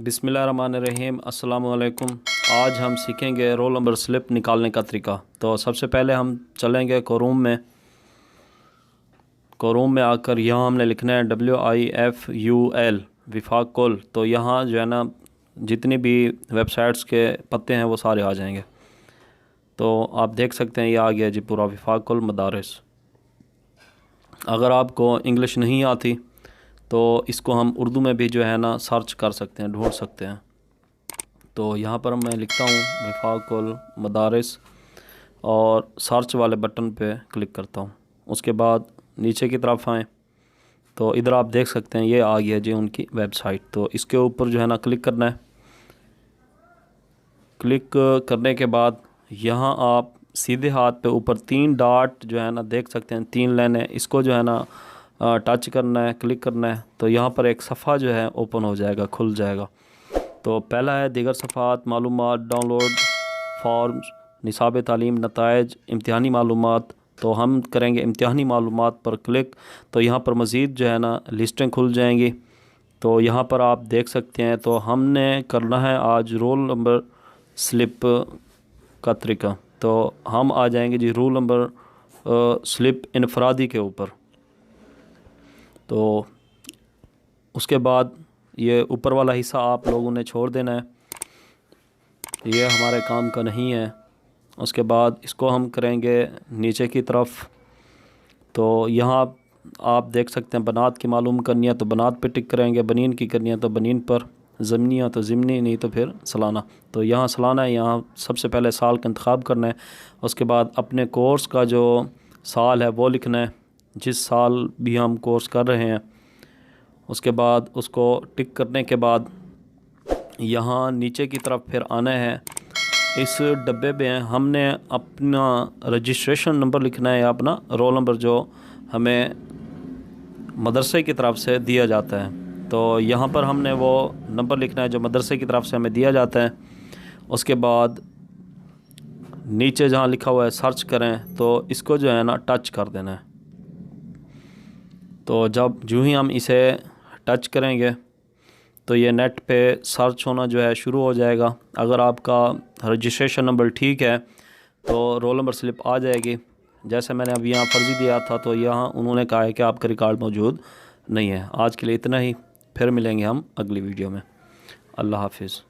बिस्मिल्लाहिर्रहमानिर्रहीम। अस्सलाम वालेकुम। आज हम सीखेंगे रोल नंबर स्लिप निकालने का तरीका। तो सबसे पहले हम चलेंगे कोरूम में। कोरूम में आकर यहाँ हमने लिखना है WIFUL विफाकुल। तो यहाँ जो है ना जितनी भी वेबसाइट्स के पत्ते हैं वो सारे आ जाएंगे। तो आप देख सकते हैं ये आ गया जी पूरा विफाकुल मदारिस। अगर आपको इंग्लिश नहीं आती तो इसको हम उर्दू में भी जो है ना सर्च कर सकते हैं, ढूंढ सकते हैं। तो यहाँ पर मैं लिखता हूँ विफाकुल मदारिस और सर्च वाले बटन पे क्लिक करता हूँ। उसके बाद नीचे की तरफ आएँ तो इधर आप देख सकते हैं ये आ गया जी उनकी वेबसाइट। तो इसके ऊपर जो है ना क्लिक करना है। क्लिक करने के बाद यहाँ आप सीधे हाथ पे ऊपर 3 डॉट जो है ना देख सकते हैं, 3 लाइनें, इसको जो है ना टच करना है, क्लिक करना है। तो यहाँ पर एक सफ़ा जो है ओपन हो जाएगा, खुल जाएगा। तो पहला है दीगर सफ़ात, मालूमात, डाउनलोड, फॉर्म्स, निसाब तालीम, नताइज, इम्तिहानी मालूमात। तो हम करेंगे इम्तिहानी मालूमात पर क्लिक। तो यहाँ पर मज़ीद जो है ना लिस्टें खुल जाएंगी। तो यहाँ पर आप देख सकते हैं। तो हमने करना है आज रोल नंबर स्लिप का तरीका। तो हम आ जाएंगे जी रोल नंबर स्लिप इनफरादी के ऊपर। तो उसके बाद ये ऊपर वाला हिस्सा आप लोगों ने छोड़ देना है, ये हमारे काम का नहीं है। उसके बाद इसको हम करेंगे नीचे की तरफ। तो यहाँ आप देख सकते हैं बनात की मालूम करनी है तो बनात पे टिक करेंगे, बनीन की करनी है तो बनीन पर, ज़मनी है तो ज़मनी, नहीं तो फिर सालाना। तो यहाँ सालाना है, यहाँ सबसे पहले साल का इंतखाब करना है। उसके बाद अपने कोर्स का जो साल है वो लिखना है, जिस साल भी हम कोर्स कर रहे हैं। उसके बाद उसको टिक करने के बाद यहाँ नीचे की तरफ फिर आना है। इस डब्बे में हमने अपना रजिस्ट्रेशन नंबर लिखना है या अपना रोल नंबर जो हमें मदरसे की तरफ से दिया जाता है। तो यहाँ पर हमने वो नंबर लिखना है जो मदरसे की तरफ से हमें दिया जाता है। उसके बाद नीचे जहाँ लिखा हुआ है सर्च करें तो इसको जो है ना टच कर देना है। तो जब जो ही हम इसे टच करेंगे तो ये नेट पे सर्च होना जो है शुरू हो जाएगा। अगर आपका रजिस्ट्रेशन नंबर ठीक है तो रोल नंबर स्लिप आ जाएगी। जैसे मैंने अभी यहाँ फर्जी दिया था तो यहाँ उन्होंने कहा है कि आपका रिकॉर्ड मौजूद नहीं है। आज के लिए इतना ही, फिर मिलेंगे हम अगली वीडियो में। अल्लाह हाफिज़।